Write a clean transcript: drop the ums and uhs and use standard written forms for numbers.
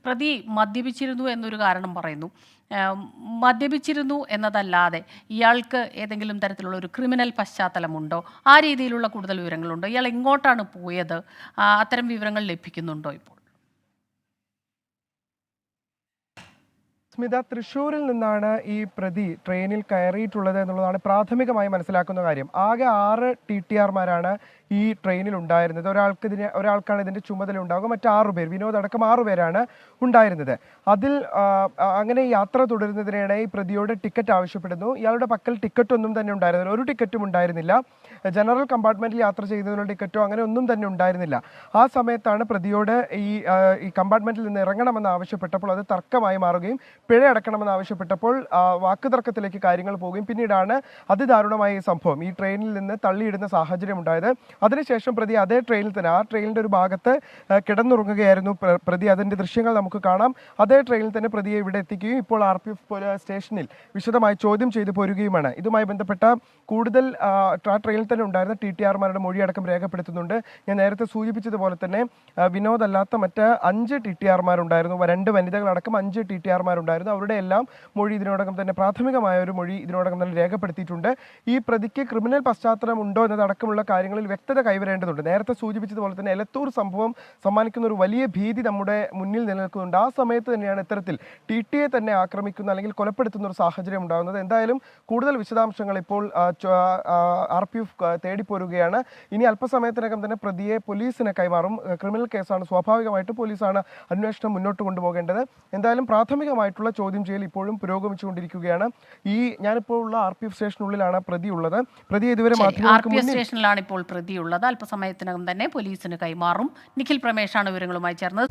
പ്രതി മദ്യപിച്ചിരുന്നു എന്നൊരു കാരണം പറയുന്നു. മദ്യപിച്ചിരുന്നു എന്നതല്ലാതെ ഇയാൾക്ക് ഏതെങ്കിലും തരത്തിലുള്ള ഒരു ക്രിമിനൽ പശ്ചാത്തലമുണ്ടോ? ആ രീതിയിലുള്ള കൂടുതൽ വിവരങ്ങളുണ്ടോ? ഇയാൾ എങ്ങോട്ടാണ് പോയത്? അത്തരം വിവരങ്ങൾ ലഭിക്കുന്നുണ്ടോ ഇപ്പോൾ? സ്മിത, തൃശ്ശൂരിൽ നിന്നാണ് ഈ പ്രതി ട്രെയിനിൽ കയറിയിട്ടുള്ളത് എന്നുള്ളതാണ് പ്രാഥമികമായി മനസ്സിലാക്കുന്ന കാര്യം. ആകെ 6 TTRമാരാണ് ഈ ട്രെയിനിൽ ഉണ്ടായിരുന്നത്. ഒരാൾക്കാണ് ഇതിന്റെ ചുമതല ഉണ്ടാകുക. മറ്റ് 6 പേർ, വിനോദ് അടക്കം 6 പേരാണ് ഉണ്ടായിരുന്നത്. അതിൽ അങ്ങനെ യാത്ര തുടരുന്നതിനിടെ ഈ പ്രതിയോട് ടിക്കറ്റ് ആവശ്യപ്പെടുന്നു. ഇയാളുടെ പക്കൽ ടിക്കറ്റ് ഒന്നും തന്നെ ഉണ്ടായിരുന്നില്ല, ഒരു ടിക്കറ്റും ഉണ്ടായിരുന്നില്ല. ജനറൽ കമ്പാർട്ട്മെന്റിൽ യാത്ര ചെയ്യുന്നതിനുള്ള ടിക്കറ്റോ അങ്ങനെ ഒന്നും തന്നെ ഉണ്ടായിരുന്നില്ല. ആ സമയത്താണ് പ്രതിയോട് ഈ കമ്പാർട്ട്മെന്റിൽ നിന്ന് ഇറങ്ങണമെന്ന് ആവശ്യപ്പെട്ടപ്പോൾ അത് തർക്കമായി മാറുകയും പിഴ അടക്കണമെന്ന് ആവശ്യപ്പെട്ടപ്പോൾ വാക്കുതർക്കത്തിലേക്ക് കാര്യങ്ങൾ പോവുകയും പിന്നീടാണ് അതിദാരുണമായ ഈ സംഭവം, ഈ ട്രെയിനിൽ നിന്ന് തള്ളിയിടുന്ന സാഹചര്യം ഉണ്ടായത്. അതിനുശേഷം പ്രതി അതേ ട്രെയിനിൽ തന്നെ, ആ ട്രെയിനിൻ്റെ ഒരു ഭാഗത്ത് കിടന്നുറങ്ങുകയായിരുന്നു പ്രതി. അതിൻ്റെ ദൃശ്യങ്ങൾ നമുക്ക് കാണാം. അതേ ട്രെയിനിൽ തന്നെ പ്രതിയെ ഇവിടെ എത്തിക്കുകയും ഇപ്പോൾ RPF സ്റ്റേഷനിൽ വിശദമായി ചോദ്യം ചെയ്തു പോരുകയുമാണ്. ഇതുമായി ബന്ധപ്പെട്ട കൂടുതൽ ആ ട്രെയിനിൽ തന്നെ ഉണ്ടായിരുന്ന TTRമാരുടെ മൊഴിയടക്കം രേഖപ്പെടുത്തുന്നുണ്ട്. ഞാൻ നേരത്തെ സൂചിപ്പിച്ചതുപോലെ തന്നെ വിനോദ് അല്ലാത്ത മറ്റ് 5 TTRമാരുണ്ടായിരുന്നു. 2 വനിതകളടക്കം 5 TTRമാരുണ്ടായിരുന്നു. അവരുടെ എല്ലാം മൊഴി ഇതിനോടകം തന്നെ, പ്രാഥമികമായ ഒരു മൊഴി ഇതിനോടകം തന്നെ രേഖപ്പെടുത്തിയിട്ടുണ്ട്. ഈ പ്രതിക്ക് ക്രിമിനൽ പശ്ചാത്തലം ഉണ്ടോ എന്നതടക്കമുള്ള കാര്യങ്ങളിൽ വ്യക്തത കൈവരേണ്ടതുണ്ട്. നേരത്തെ സൂചിപ്പിച്ചതുപോലെ തന്നെ എലത്തൂർ സംഭവം സമ്മാനിക്കുന്ന ഒരു വലിയ ഭീതി നമ്മുടെ മുന്നിൽ നിലനിൽക്കുന്നുണ്ട്. ആ സമയത്ത് തന്നെയാണ് ഇത്തരത്തിൽ TTയെ തന്നെ ആക്രമിക്കുന്ന അല്ലെങ്കിൽ കൊലപ്പെടുത്തുന്ന ഒരു സാഹചര്യം ഉണ്ടാകുന്നത്. എന്തായാലും കൂടുതൽ വിശദാംശങ്ങൾ ഇപ്പോൾ RPF തേടിപ്പോരുകയാണ്. ഇനി അല്പസമയത്തിനകം തന്നെ പ്രതിയെ പോലീസിന് കൈമാറും. ക്രിമിനൽ കേസാണ്, സ്വാഭാവികമായിട്ട് പോലീസാണ് അന്വേഷണം മുന്നോട്ട് കൊണ്ടുപോകേണ്ടത്. എന്തായാലും പ്രാഥമികമായിട്ടുള്ള ചോദ്യം ചെയ്യൽ ഇപ്പോഴും പുരോഗമിച്ചുകൊണ്ടിരിക്കുകയാണ്. ഞാനിപ്പോൾ ഉള്ള RPF സ്റ്റേഷനുള്ളിലാണ് പ്രതി ഉള്ളത്. പ്രതി ഇതുവരെ RPF സ്റ്റേഷനിലാണ് ഇപ്പോൾ പ്രതിയുള്ളത്. അല്പസമയത്തിനകം തന്നെ പോലീസിന് കൈമാറും. നിഖിൽ പ്രമേഷാണ് വിവരങ്ങളുമായി ചേർന്നത്.